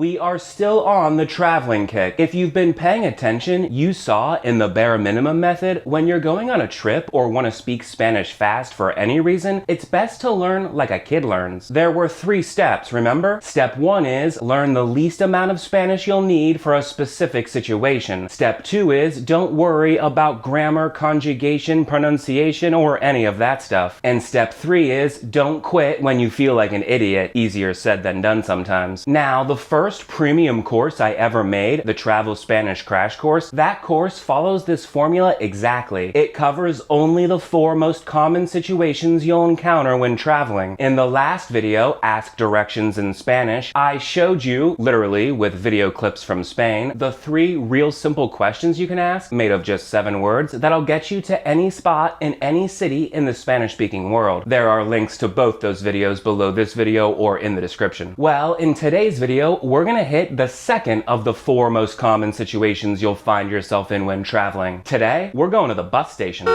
We are still on the traveling kick. If you've been paying attention, you saw in the bare minimum method, when you're going on a trip or want to speak Spanish fast for any reason, it's best to learn like a kid learns. There were 3 steps, remember? Step 1 is learn the least amount of Spanish you'll need for a specific situation. Step 2 is don't worry about grammar, conjugation, pronunciation, or any of that stuff. And step 3 is don't quit when you feel like an idiot. Easier said than done sometimes. Now, the first premium course I ever made, the Travel Spanish Crash Course, that course follows this formula exactly. It covers only the 4 most common situations you'll encounter when traveling. In the last video, Ask Directions in Spanish, I showed you, literally with video clips from Spain, the 3 real simple questions you can ask, made of just 7 words, that'll get you to any spot in any city in the Spanish-speaking world. There are links to both those videos below this video or in the description. Well, in today's video, we're gonna hit the second of the 4 most common situations you'll find yourself in when traveling. Today, we're going to the bus station.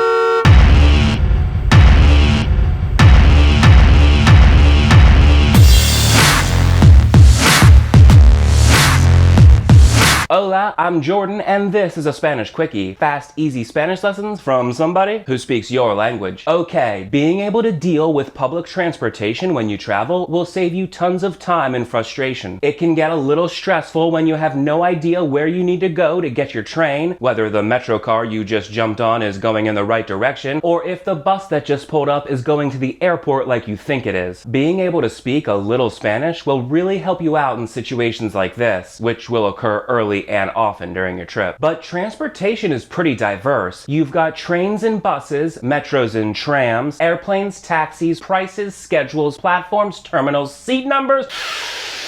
Hola, I'm Jordan, and this is a Spanish Quickie. Fast, easy Spanish lessons from somebody who speaks your language. Okay, being able to deal with public transportation when you travel will save you tons of time and frustration. It can get a little stressful when you have no idea where you need to go to get your train, whether the metro car you just jumped on is going in the right direction, or if the bus that just pulled up is going to the airport like you think it is. Being able to speak a little Spanish will really help you out in situations like this, which will occur early and often during your trip. But transportation is pretty diverse. You've got trains and buses, metros and trams, airplanes, taxis, prices, schedules, platforms, terminals, seat numbers.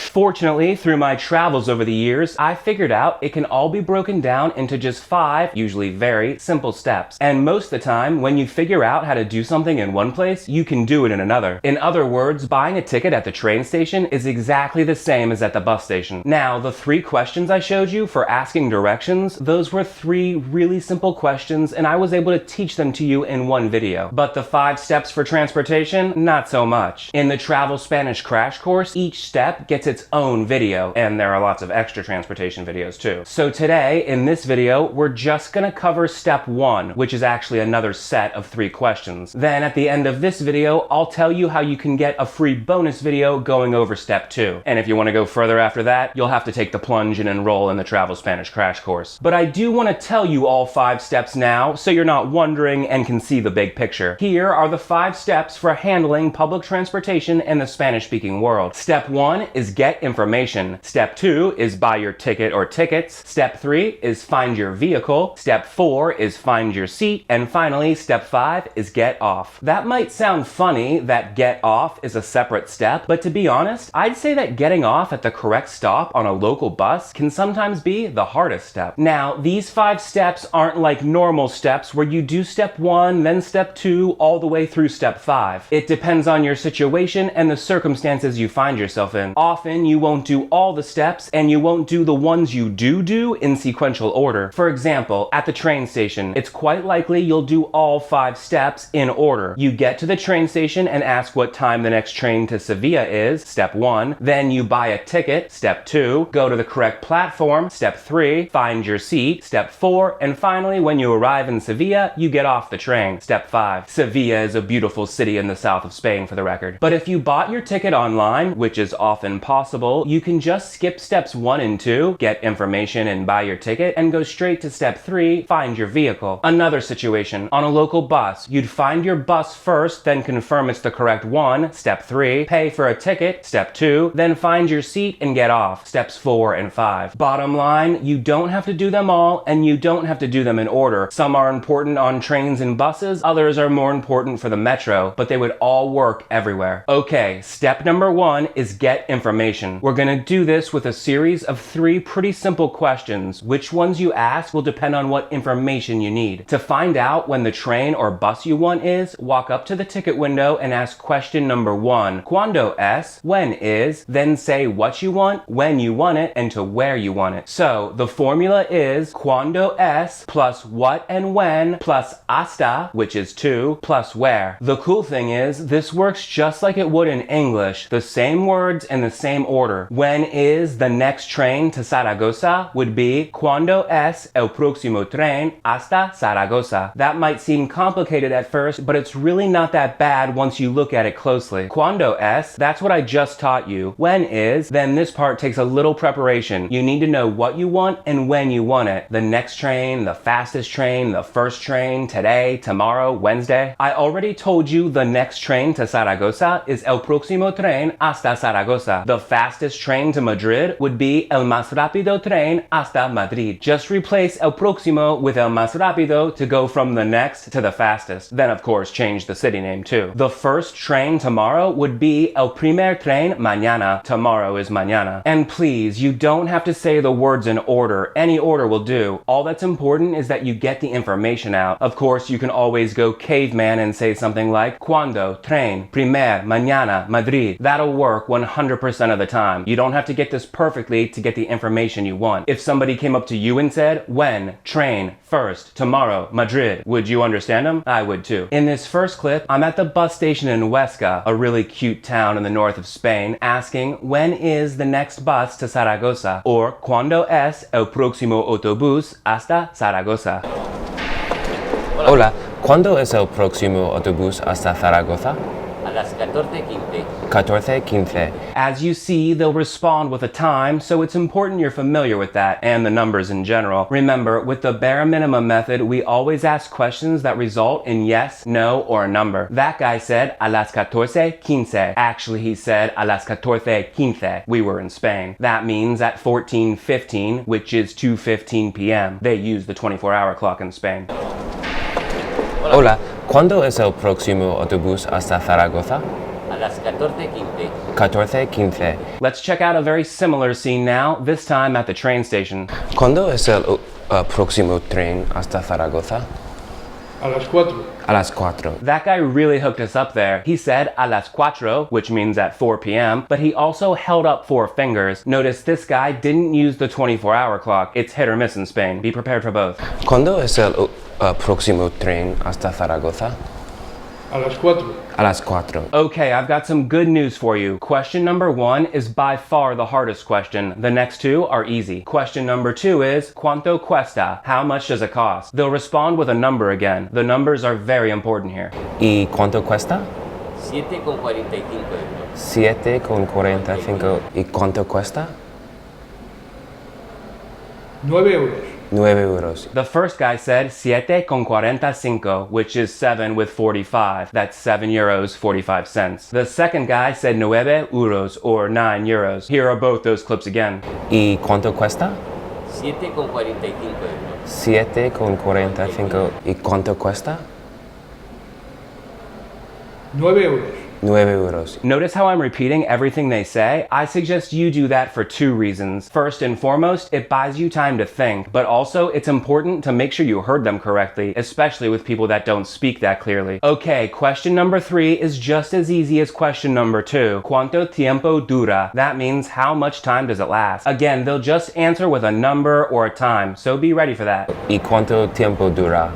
Fortunately, through my travels over the years, I figured out it can all be broken down into just 5, usually very simple steps. And most of the time, when you figure out how to do something in one place, you can do it in another. In other words, buying a ticket at the train station is exactly the same as at the bus station. Now, the 3 questions I showed you for asking directions, those were 3 really simple questions, and I was able to teach them to you in one video. But the 5 steps for transportation, not so much. In the Travel Spanish Crash Course, each step gets its own video, and there are lots of extra transportation videos too. So today, in this video, we're just gonna cover step 1, which is actually another set of 3 questions. Then at the end of this video, I'll tell you how you can get a free bonus video going over step 2. And if you wanna go further after that, you'll have to take the plunge and enroll in the Travel Spanish Crash Course. But I do wanna tell you all 5 steps now, so you're not wondering and can see the big picture. Here are the 5 steps for handling public transportation in the Spanish-speaking world. Step 1 is get information. Step 2 is buy your ticket or tickets. Step 3 is find your vehicle. Step 4 is find your seat. And finally, step 5 is get off. That might sound funny that get off is a separate step, but to be honest, I'd say that getting off at the correct stop on a local bus can sometimes be the hardest step. Now, these 5 steps aren't like normal steps where you do step 1, then step 2, all the way through step 5. It depends on your situation and the circumstances you find yourself in. Often, you won't do all the steps, and you won't do the ones you do in sequential order. For example, at the train station, it's quite likely you'll do all 5 steps in order. You get to the train station and ask what time the next train to Sevilla is, step 1. Then you buy a ticket, step 2. Go to the correct platform, step 3. Find your seat, step 4. And finally, when you arrive in Sevilla, you get off the train, step 5. Sevilla is a beautiful city in the south of Spain, for the record. But if you bought your ticket online, which is often possible, you can just skip steps 1 and 2, get information and buy your ticket, and go straight to step 3, find your vehicle. Another situation, on a local bus, you'd find your bus first, then confirm it's the correct one, step 3, pay for a ticket, step 2, then find your seat and get off, steps 4 and 5. Bottom line, you don't have to do them all, and you don't have to do them in order. Some are important on trains and buses, others are more important for the metro, but they would all work everywhere. Okay, step number 1 is get information. We're gonna do this with a series of 3 pretty simple questions. Which ones you ask will depend on what information you need. To find out when the train or bus you want is, walk up to the ticket window and ask question number 1. Cuándo es? When is? Then say what you want, when you want it, and to where you want it. So the formula is cuándo es plus what and when plus hasta, which is to, plus where. The cool thing is, this works just like it would in English. The same words and the same order. When is the next train to Zaragoza would be Cuándo es el próximo tren hasta Zaragoza. That might seem complicated at first, but it's really not that bad once you look at it closely. Cuándo es, that's what I just taught you. When is, then this part takes a little preparation. You need to know what you want and when you want it. The next train, the fastest train, the first train, today, tomorrow, Wednesday. I already told you the next train to Zaragoza is el próximo tren hasta Zaragoza. The fastest train to Madrid would be el más rápido tren hasta Madrid. Just replace el próximo with el más rápido to go from the next to the fastest. Then of course change the city name too. The first train tomorrow would be el primer tren mañana. Tomorrow is mañana. And please, you don't have to say the words in order. Any order will do. All that's important is that you get the information out. Of course, you can always go caveman and say something like cuándo, tren, primer, mañana, Madrid. That'll work 100% of the time. You don't have to get this perfectly to get the information you want. If somebody came up to you and said, when, train, first, tomorrow, Madrid, would you understand them? I would too. In this first clip, I'm at the bus station in Huesca, a really cute town in the north of Spain, asking when is the next bus to Zaragoza, or cuándo es el próximo autobús hasta Zaragoza. Hola, ¿cuándo es el próximo autobús hasta Zaragoza? A las 14:15. 14:15. As you see, they'll respond with a time, so it's important you're familiar with that and the numbers in general. Remember, with the bare minimum method, we always ask questions that result in yes, no, or a number. That guy said a las 14:15. Actually, he said a las 14:15. We were in Spain. That means at 14:15, which is 2:15 p.m. They use the 24-hour clock in Spain. Hola, ¿cuándo es el próximo autobús hasta Zaragoza? A las 14:15. 14:15. Let's check out a very similar scene now, this time at the train station. ¿Cuándo es el próximo tren hasta Zaragoza? A las 4. A las 4. That guy really hooked us up there. He said a las 4, which means at 4 p.m., but he also held up 4 fingers. Notice this guy didn't use the 24-hour clock. It's hit or miss in Spain. Be prepared for both. ¿Cuándo es el próximo tren hasta Zaragoza? A las 4. A las 4. Okay, I've got some good news for you. Question number 1 is by far the hardest question. The next 2 are easy. Question number 2 is cuánto cuesta? How much does it cost? They'll respond with a number again. The numbers are very important here. ¿Y cuánto cuesta? 7,45 euros. 7,45. ¿Y cuánto cuesta? 9 euros. 9 euros. The first guy said 7,45, which is 7 with 45. That's 7 euros 45 cents. The second guy said 9 euros, or 9 euros. Here are both those clips again. ¿Y cuánto cuesta? 7,45 euros. 7,45. ¿Y cuánto cuesta? 9 euros. 9 euros. Notice how I'm repeating everything they say? I suggest you do that for 2 reasons. First and foremost, it buys you time to think, but also it's important to make sure you heard them correctly, especially with people that don't speak that clearly. Okay, question number 3 is just as easy as question number 2. ¿Cuánto tiempo dura? That means how much time does it last? Again, they'll just answer with a number or a time, so be ready for that. ¿Y cuánto tiempo dura?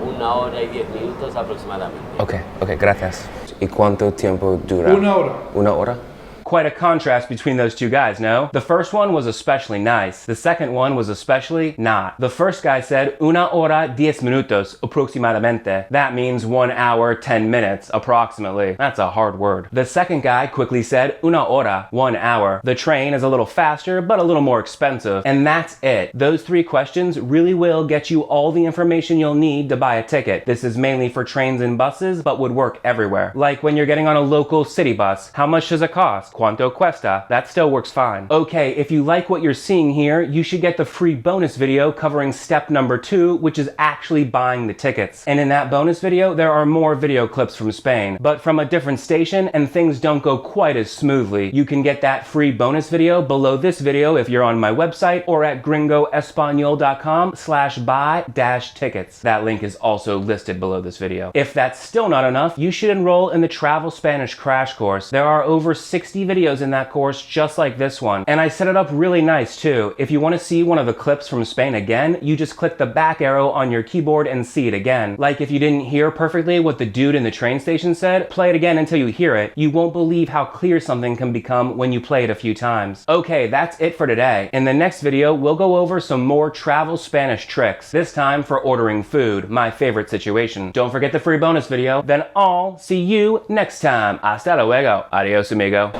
1 hora y 10 minutos aproximadamente. Ok, gracias. ¿Y cuánto tiempo dura? 1 hora. 1 hora? Quite a contrast between those two guys, no? The first one was especially nice. The second one was especially not. The first guy said 1 hora 10 minutos aproximadamente. That means 1 hour 10 minutes approximately. That's a hard word. The second guy quickly said 1 hora 1 hour. The train is a little faster but a little more expensive. And that's it. Those 3 questions really will get you all the information you'll need to buy a ticket. This is mainly for trains and buses but would work everywhere. Like when you're getting on a local city bus. How much does it cost? ¿Cuánto cuesta? That still works fine. Okay, if you like what you're seeing here, you should get the free bonus video covering step number 2, which is actually buying the tickets. And in that bonus video, there are more video clips from Spain, but from a different station, and things don't go quite as smoothly. You can get that free bonus video below this video if you're on my website or at gringoespanol.com/buy-tickets. That link is also listed below this video. If that's still not enough, you should enroll in the Travel Spanish Crash Course. There are over 60 videos in that course just like this one, and I set it up really nice too. If you want to see one of the clips from Spain again, you just click the back arrow on your keyboard and see it again. Like if you didn't hear perfectly what the dude in the train station said, play it again until you hear it. You won't believe how clear something can become when you play it a few times. Okay, that's it for today. In the next video, we'll go over some more travel Spanish tricks, this time for ordering food, my favorite situation. Don't forget the free bonus video. Then I'll see you next time. Hasta luego. Adios, amigo.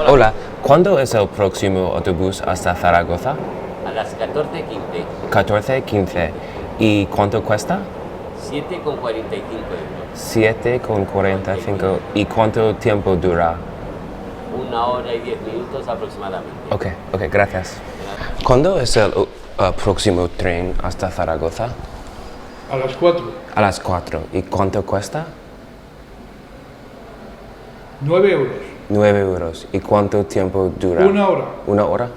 Hola, ¿cuándo es el próximo autobús hasta Zaragoza? A las 14:15, 14:15. ¿Y cuánto cuesta? 7,45 euros. 7,45. ¿Y cuánto tiempo dura? 1 hora y 10 minutos aproximadamente. Ok, gracias. ¿Cuándo es el próximo tren hasta Zaragoza? A las 4. A las 4. ¿Y cuánto cuesta? 9 euros. 9 euros. ¿Y cuánto tiempo dura? 1 hora. 1 hora.